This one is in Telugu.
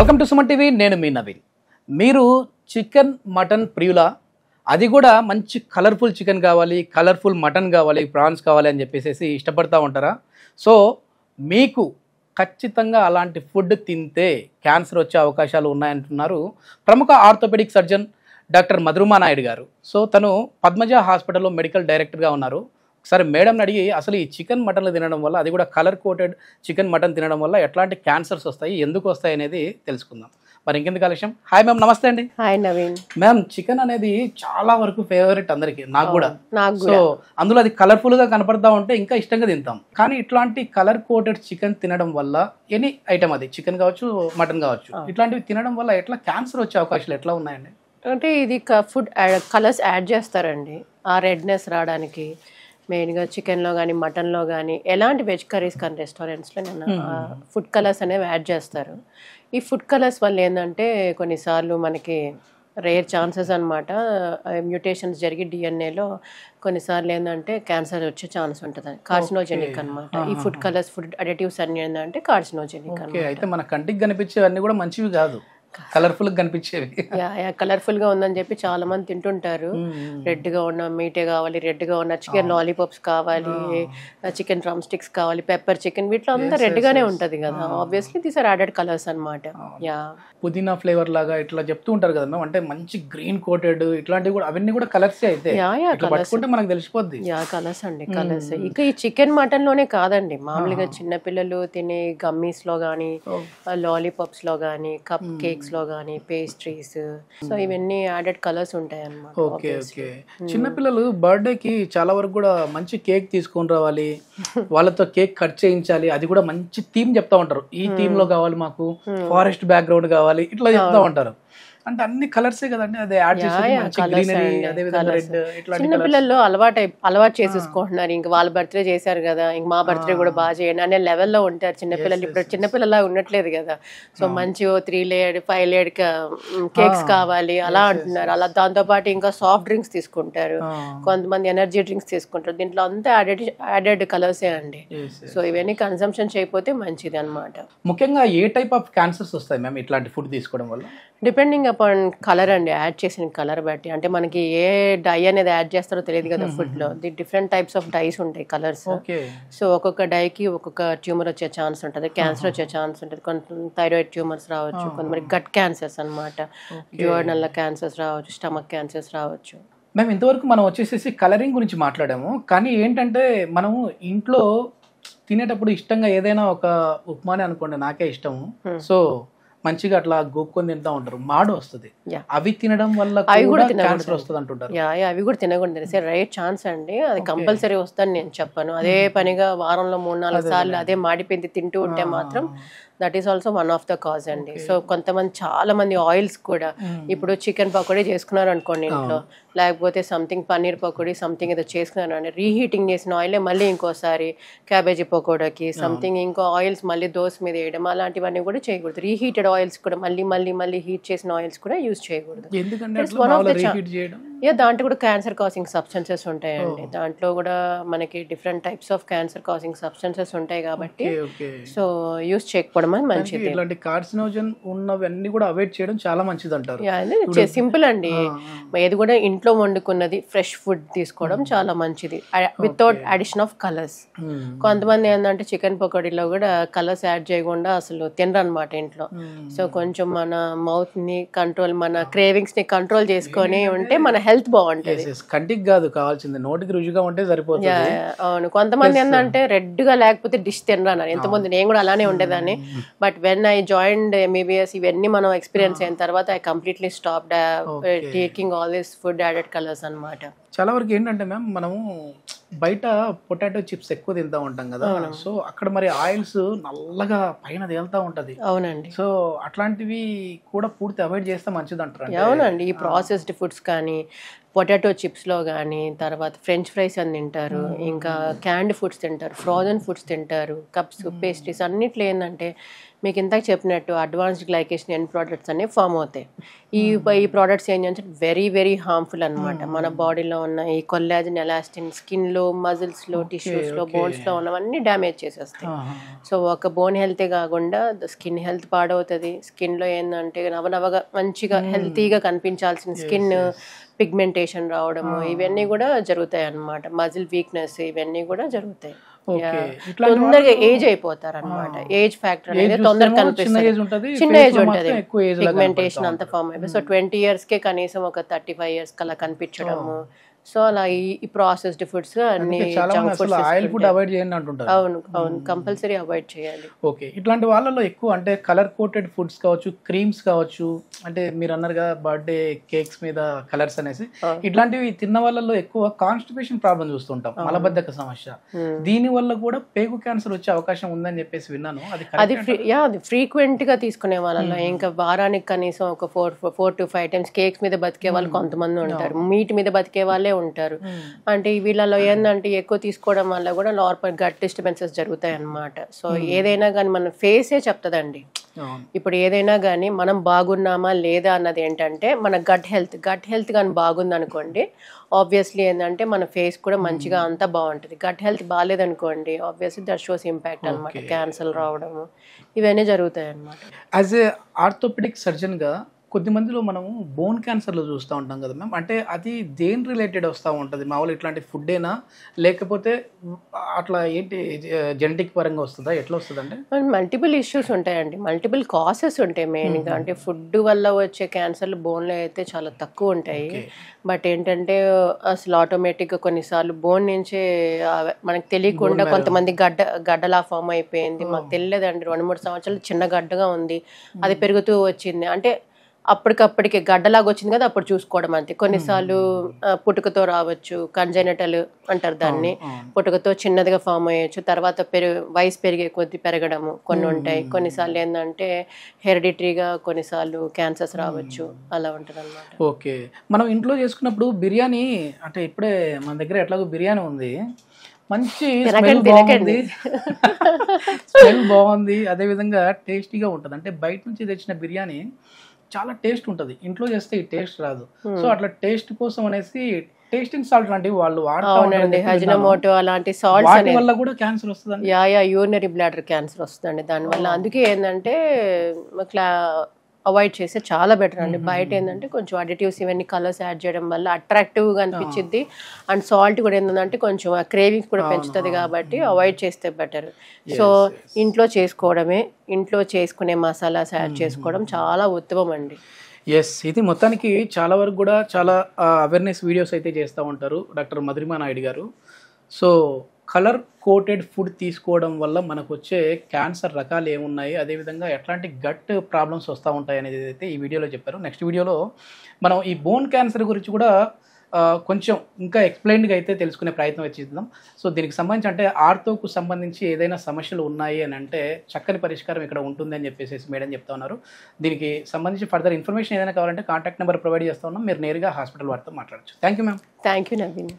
Welcome to Suman TV. నేను మీ నవీన్. మీరు చికెన్ మటన్ ప్రియులా? అది కూడా మంచి కలర్ఫుల్ చికెన్ కావాలి, కలర్ఫుల్ మటన్ కావాలి, ప్రాన్స్ కావాలి అని చెప్పేసి ఇష్టపడతా ఉంటారా? సో మీకు ఖచ్చితంగా అలాంటి ఫుడ్ తింటే క్యాన్సర్ వచ్చే అవకాశాలు ఉన్నాయంటున్నారు ప్రముఖ ఆర్థోపెడిక్ సర్జన్ డాక్టర్ మధురుమా నాయుడు గారు. సో తను పద్మజ హాస్పిటల్లో మెడికల్ డైరెక్టర్గా ఉన్నారు. ఒకసారి మేడంని అడిగి అసలు ఈ చికెన్ మటన్లు తినడం వల్ల, అది కూడా కలర్ కోటెడ్ చికెన్ మటన్ తినడం వల్ల ఎట్లాంటి క్యాన్సర్స్ వస్తాయి, ఎందుకు వస్తాయి అనేది తెలుసుకుందాం. మరి ఇంకెందుకు ఆలస్యం? హాయ్ మ్యామ్, నమస్తే అండి. హాయ్ నవీన్. మ్యామ్, చికెన్ అనేది చాలా వరకు ఫేవరెట్ అందరికి, నాకు కూడా. సో అందులో అది కలర్ఫుల్ గా కనపడతా ఉంటే ఇంకా ఇష్టంగా తింటాం. కానీ ఇట్లాంటి కలర్ కోటెడ్ చికెన్ తినడం వల్ల, ఎనీ ఐటమ్ అది చికెన్ కావచ్చు, మటన్ కావచ్చు, ఇట్లాంటివి తినడం వల్ల ఎట్లా క్యాన్సర్ వచ్చే అవకాశాలు ఎట్లా ఉన్నాయండి? అంటే ఇది ఫుడ్ కలర్స్ యాడ్ చేస్తారండి ఆ రెడ్నెస్ రావడానికి. మెయిన్గా చికెన్లో కానీ మటన్లో కానీ ఎలాంటి వెజ్ కర్రీస్ కానీ రెస్టారెంట్స్లో ఫుడ్ కలర్స్ అనేవి యాడ్ చేస్తారు. ఈ ఫుడ్ కలర్స్ వల్ల ఏంటంటే కొన్నిసార్లు మనకి రేర్ ఛాన్సెస్ అనమాట, మ్యూటేషన్స్ జరిగి డిఎన్ఏలో కొన్నిసార్లు ఏంటంటే క్యాన్సర్ వచ్చే ఛాన్స్ ఉంటుంది. కార్సినోజెనిక్ అనమాట. ఈ ఫుడ్ కలర్స్, ఫుడ్ అడిటివ్స్ అన్ని ఏంటంటే కార్సినోజెనిక్ అనమాట. అయితే మన కంటికి కనిపించేవన్నీ కూడా మంచివి కాదు, కలర్ఫుల్ గా కనిపించేవి. కలర్ఫుల్ గా ఉందని చెప్పి చాలా మంది తింటుంటారు. రెడ్ గా ఉన్న మీటే కావాలి, రెడ్ గా ఉన్న చికెన్ లాలీపాప్స్ కావాలి, చికెన్ డ్రమ్ స్టిక్స్ కావాలి, పెప్పర్ చికెన్, వీటిలో అంతా రెడ్ గానే ఉంటది కదా. Obviously these are added colours అనమాట. పుదీనా ఫ్లేవర్ లాగా ఇట్లా చెప్తూ ఉంటారు కదా మ్యామ్, అంటే మంచి గ్రీన్ కోటెడ్ ఇట్లాంటివి కూడా, అవన్నీ కూడా కలర్స్ అయితే పట్టుకుంటే మనకు తెలిసిపోద్ది. కలర్స్ అండి, కలర్స్. ఇక ఈ చికెన్ మటన్ లోనే కాదండి, మామూలుగా చిన్నపిల్లలు తినే గమ్మీస్ లో గానీ, లాలీపాప్స్ లో గానీ, కప్ కేక్స్ లో గానీ, పేస్ట్రీస్, సో ఇవన్నీ యాడెడ్ కలర్స్ ఉంటాయి అన్నమాట. Okay okay. చిన్నపిల్లలు బర్త్డే కి చాలా వరకు కూడా మంచి కేక్ తీసుకొని రావాలి, వాళ్ళతో కేక్ కట్ చేయించాలి, అది కూడా మంచి థీమ్ చెప్తా ఉంటారు. ఈ థీమ్ లో కావాలి మాకు, ఫారెస్ట్ బ్యాక్గ్రౌండ్ కావాలి, ఇట్లా చెప్తా ఉంటారు. అంటే అన్ని కలర్సే కదండి, అదే యాడ్ చిన్నపిల్లల్లో అలవాటు చేసేసుకుంటున్నారు. ఇంక వాళ్ళ బర్త్డే చేశారు కదా, ఇంక మా బర్త్డే కూడా బాగా చేయండి అనే లెవెల్లో ఉంటారు చిన్నపిల్లలు. ఇప్పుడు చిన్నపిల్లలా ఉండట్లేదు కదా. సో మంచి 3 లేయర్ 5 లేయర్ కేక్స్ కావాలి అలా అంటున్నారు. అలా దాంతో పాటు ఇంకా సాఫ్ట్ డ్రింక్స్ తీసుకుంటారు, కొంతమంది ఎనర్జీ డ్రింక్స్ తీసుకుంటారు. దీంట్లో అంతా యాడెడ్ కలర్సే అండి. సో ఇవన్నీ కన్సంప్షన్ చేయకపోతే మంచిది అనమాట. ముఖ్యంగా ఏ టైప్ ఆఫ్ క్యాన్సర్స్ వస్తాయి మ్యామ్ ఇట్లాంటి ఫుడ్ తీసుకోవడం వల్ల? డిపెండింగ్ అపాన్ కలర్ అండి, యాడ్ చేసిన కలర్ బట్టి. అంటే మనకి ఏ డై అనేది యాడ్ చేస్తారో తెలియదు కదా ఫుడ్ లో. డిఫరెంట్ టైప్స్ ఆఫ్ డైస్ ఉంటాయి, కలర్స్. సో ఒక్కొక్క డైకి ఒక్కొక్క ట్యూమర్ వచ్చే ఛాన్స్ ఉంటుంది, క్యాన్సర్ వచ్చే ఛాన్స్ ఉంటుంది. కొంత థైరాయిడ్ ట్యూమర్స్ రావచ్చు, కొంతమంది గట్ క్యాన్సర్స్ అనమాట, డ్యూయోడనల్ క్యాన్సర్స్ రావచ్చు, స్టమక్ క్యాన్సర్స్ రావచ్చు. మేము ఇంతవరకు మనం వచ్చేసేసి కలరింగ్ గురించి మాట్లాడాము. కానీ ఏంటంటే మనము ఇంట్లో తినేటప్పుడు ఇష్టంగా ఏదైనా ఒక ఉప్మానే అనుకోండి, నాకే ఇష్టము, సో మంచిగా అట్లా గోక్కొని తింటా ఉంటారు, మాడు వస్తుంది. అవి తినడం వల్ల అవి కూడా క్యాన్సర్ వస్తుంది అంటుంటారు. అవి కూడా తినకూడదు, రైట్ ఛాన్స్ అండి. అది కంపల్సరీ వస్తుందని నేను చెప్పాను. అదే పనిగా వారంలో 3-4 సార్లు అదే మాడిపిండి తింటూ ఉంటే మాత్రం that is also one of the cause అండి. సో కొంతమంది, చాలా మంది ఆయిల్స్ కూడా, ఇప్పుడు చికెన్ పకోడీ చేసుకున్నారు అనుకోండి ఇంట్లో, లేకపోతే సంథింగ్ పన్నీర్ పకోడీ సంథింగ్ ఏదో చేసుకున్నారు అంటే రీహీటింగ్ చేసిన ఆయిలే మళ్ళీ ఇంకోసారి క్యాబేజీ పకోడాకి సంథింగ్ ఇంకో ఆయిల్స్ మళ్ళీ దోశ మీద వేయడం, అలాంటివన్నీ కూడా చేయకూడదు. రీహీటెడ్ ఆయిల్స్ కూడా మళ్ళీ హీట్ చేసిన ఆయిల్స్ కూడా యూజ్ చేయకూడదు. దాంట్లో కూడా క్యాన్సర్ కాసింగ్ సబ్స్టెన్సెస్ ఉంటాయండి. దాంట్లో కూడా మనకి different types of cancer causing substances ఉంటాయి కాబట్టి సో యూజ్ చేయకపోవడం మంచిది. ఇలాంటి కార్సినోజన్ ఉన్నవన్నీ కూడా అవాయిడ్ చేయడం చాలా మంచిది అంటారు. సింపుల్ అండి, ఏది కూడా ఇంట్లో వండుకున్నది ఫ్రెష్ ఫుడ్ తీసుకోవడం చాలా మంచిది, వితౌట్ అడిషన్ ఆఫ్ కలర్స్. కొంతమంది ఏంటంటే చికెన్ పకోడీలో కూడా కలర్స్ యాడ్ చేయకుండా అసలు తినరు అనమాట ఇంట్లో. సో కొంచెం మన మౌత్ ని కంట్రోల్, మన క్రేవింగ్స్ ని కంట్రోల్ చేసుకొని ఉంటే మన హెల్త్ బాగుంటది. కంటికి కాదు కావాల్సింది, నోటికి రుచిగా ఉంటే సరిపోతుంది. అవును, కొంతమంది ఏంటంటే రెడ్ గా లేకపోతే డిష్ తినరు అన్నారు. ఎంతమంది, నేను కూడా అలానే ఉండేదాన్ని. But when I joined MBBS, ఇవన్నీ మనం ఎక్స్పీరియన్స్ అయిన తర్వాత I completely stopped taking all this food added colours అన్నమాట. చాలా వరకు ఏంటంటే మ్యామ్, మనము బయట పొటాటో చిప్స్ ఎక్కువ తింటా ఉంటాం కదా, సో అక్కడ మరి ఆయిల్స్ నల్లగా పైన తేలుతా ఉంటది. అవునండి. సో అట్లాంటివి కూడా పూర్తి అవాయిడ్ చేస్తే మంచిది అంటారు. అవునండి, ఈ ప్రాసెస్డ్ ఫుడ్స్ కానీ పొటాటో చిప్స్లో కానీ, తర్వాత ఫ్రెంచ్ ఫ్రైస్ అని తింటారు, ఇంకా క్యాండ్ ఫుడ్స్ తింటారు, ఫ్రోజన్ ఫుడ్స్ తింటారు, కప్స్ పేస్ట్రీస్ అన్నిట్లో ఏంటంటే మీకు ఇంతకు చెప్పినట్టు అడ్వాన్స్డ్ గ్లైకేషన్ ఎండ్ ప్రోడక్ట్స్ అనేవి ఫామ్ అవుతాయి. ఈ ప్రోడక్ట్స్ ఏంటంటే వెరీ వెరీ హార్మ్ఫుల్ అనమాట. మన బాడీలో ఉన్న ఈ కొల్లాజన్, ఎలాస్టిన్, స్కిన్లో, మజిల్స్లో, టిష్యూస్లో, బోన్స్లో ఉన్నవన్నీ డ్యామేజ్ చేసేస్తాయి. సో ఒక బోన్ హెల్తే కాకుండా స్కిన్ హెల్త్ పాడవుతుంది. స్కిన్లో ఏంటంటే నవనవగా మంచిగా హెల్తీగా కనిపించాల్సిన స్కిన్ పిగ్మెంటేషన్ రావడము ఇవన్నీ కూడా జరుగుతాయి అన్నమాట. మజిల్ వీక్నెస్ ఇవన్నీ కూడా జరుగుతాయి. తొందరగా ఏజ్ అయిపోతారు అనమాట. ఏజ్ ఫ్యాక్టర్ అనేది తొందరగా కనిపిస్తుంది. చిన్న ఏజ్ ఉంటుంది, పిగ్మెంటేషన్ అంతా ఫామ్ అయిపోయి. సో 20 years కే కనీసం ఒక 35 years కల్లా కనిపించడము. సో అలా ఈ ప్రాసెస్డ్ ఫుడ్స్ అన్ని ఆయిల్ ఫుడ్ అవాయిడ్ చేయండి అంటుంటారు. అవును అవును, కంపల్సరీ అవాయిడ్ చేయాలి. ఓకే, ఇట్లాంటి వాళ్ళలో ఎక్కువ అంటే కలర్ కోటెడ్ ఫుడ్స్ కావచ్చు, క్రీమ్స్ కావచ్చు, అంటే మీరు అన్నారుగా బర్త్డే కేక్స్ మీద కలర్స్ అనేసి, ఇట్లాంటివి తిన్న వాళ్ళలో ఎక్కువ కాన్స్టిపేషన్ ప్రాబ్లం చూస్తుంటాం, మలబద్ధక సమస్య. దీని వల్ల కూడా పేగు క్యాన్సర్ వచ్చే అవకాశం ఉందని చెప్పేసి విన్నాను. అది ఫ్రీక్వెంట్ గా తీసుకునే వాళ్ళలో ఇంకా వారానికి కనీసం ఒక 4 to 5 times కేక్స్ మీద బతికే వాళ్ళు కొంతమంది ఉంటారు, మీట్ మీద బతికే వాళ్ళే ఉంటారు. అంటే వీళ్ళలో ఏంటంటే ఎక్కువ తీసుకోవడం వల్ల కూడా నార్మల్ గట్ డిస్టర్బెన్సెస్ జరుగుతాయి అన్నమాట. సో ఏదైనా కానీ మన ఫేసే చెప్తుందండి. ఇప్పుడు ఏదైనా కానీ మనం బాగున్నామా లేదా అన్నది ఏంటంటే మన గట్ హెల్త్ కానీ బాగుంది అనుకోండి, ఆబ్వియస్లీ ఏంటంటే మన ఫేస్ కూడా మంచిగా అంతా బాగుంటుంది. గట్ హెల్త్ బాగాలేదనుకోండి, ఆబ్వియస్లీ దట్ షోస్ ఇంపాక్ట్ అనమాట. క్యాన్సర్ రావడము ఇవన్నీ జరుగుతాయి అన్నమాట. యాజ్ ఏ ఆర్థోపెడిక్ సర్జన్గా కొద్ది మందిలో మనము బోన్ క్యాన్సర్లో చూస్తూ ఉంటాం కదా మ్యామ్, అంటే అది దేని రిలేటెడ్ వస్తూ ఉంటుంది? మామూలు ఇట్లాంటి ఫుడ్డేనా, లేకపోతే అట్లా ఏంటి జెనెటిక్ పరంగా వస్తుందా, ఎట్లా వస్తుంది? అంటే మల్టిపుల్ ఇష్యూస్ ఉంటాయండి, మల్టిపుల్ కాసెస్ ఉంటాయి మెయిన్గా. అంటే ఫుడ్ వల్ల వచ్చే క్యాన్సర్లు బోన్లో అయితే చాలా తక్కువ ఉంటాయి. బట్ ఏంటంటే అసలు ఆటోమేటిక్గా కొన్నిసార్లు బోన్ నుంచే మనకు తెలియకుండా కొంతమంది గడ్డలా ఫామ్ అయిపోయింది, మాకు తెలియదండి, 2-3 సంవత్సరాలు చిన్న గడ్డగా ఉంది, అది పెరుగుతూ వచ్చింది. అంటే అప్పటికప్పటికి గడ్డలాగా వచ్చింది కదా, అప్పుడు చూసుకోవడం అంతే. కొన్నిసార్లు పుట్టుకతో రావచ్చు, కంజెనిటల్ అంటారు దాన్ని, పుట్టుకతో చిన్నదిగా ఫామ్ అయ్యొచ్చు, తర్వాత వయసు పెరిగే కొద్ది పెరగడము కొన్ని ఉంటాయి. కొన్నిసార్లు ఏంటంటే హెరిడిటరీగా కొన్నిసార్లు క్యాన్సర్స్ రావచ్చు, అలా ఉంటుంది అన్నమాట. ఓకే, మనం ఇంట్లో చేసుకున్నప్పుడు బిర్యానీ, అంటే ఇప్పుడే మన దగ్గర ఎట్లాగో బిర్యానీ ఉంది, మంచి స్మెల్ బాగుంది, అదేవిధంగా టేస్టీగా ఉంటుంది. అంటే బయట నుంచి తెచ్చిన బిర్యానీ చాలా టేస్ట్ ఉంటుంది, ఇంట్లో చేస్తే ఈ టేస్ట్ రాదు. సో అట్లా టేస్ట్ కోసం అనేసి టేస్టింగ్ సాల్ట్ లాంటివి వాళ్ళు వాడుతారండి, అజినోమోటో అలాంటి సాల్ట్స్ వల్ల కూడా క్యాన్సర్ వస్తుంది. యూరినరీ బ్లాడర్ క్యాన్సర్ వస్తుందండి దానివల్ల. అందుకే ఏంటంటే అవాయిడ్ చేస్తే చాలా బెటర్ అండి. బయట ఏంటంటే కొంచెం అడిటివ్స్ ఇవన్నీ కలర్స్ యాడ్ చేయడం వల్ల అట్రాక్టివ్గా అనిపించింది, అండ్ సాల్ట్ కూడా ఏంటంటే కొంచెం క్రేవింగ్స్ కూడా పెంచుతుంది, కాబట్టి అవాయిడ్ చేస్తే బెటర్. సో ఇంట్లో చేసుకోవడమే, ఇంట్లో చేసుకునే మసాలాస్ యాడ్ చేసుకోవడం చాలా ఉత్తమం అండి. ఎస్, ఇది మొత్తానికి చాలా వరకు కూడా చాలా అవేర్నెస్ వీడియోస్ అయితే చేస్తూ ఉంటారు డాక్టర్ మధురిమా నాయుడు గారు. సో కలర్ కోటెడ్ ఫుడ్ తీసుకోవడం వల్ల మనకు వచ్చే క్యాన్సర్ రకాలు ఏమున్నాయి, అదేవిధంగా ఎట్లాంటి గట్ ప్రాబ్లమ్స్ వస్తూ ఉంటాయి అనేది అయితే ఈ వీడియోలో చెప్పారు. నెక్స్ట్ వీడియోలో మనం ఈ బోన్ క్యాన్సర్ గురించి కూడా కొంచెం ఇంకా ఎక్స్ప్లెయిన్గా అయితే తెలుసుకునే ప్రయత్నం చేద్దాం. సో దీనికి సంబంధించి అంటే ఆర్థోకు సంబంధించి ఏదైనా సమస్యలు ఉన్నాయి అని అంటే చక్కని పరిష్కారం ఇక్కడ ఉంటుంది అని చెప్పేసి మేడం చెప్తా ఉన్నారు. దీనికి సంబంధించి ఫర్దర్ ఇన్ఫర్మేషన్ ఏదైనా కావాలంటే కాంటాక్ట్ నెంబర్ ప్రొవైడ్ చేస్తూ ఉన్నాం, మీరు నేరుగా హాస్పిటల్ వారితో మాట్లాడచ్చు. Thank you ma'am. Thank you Naveen.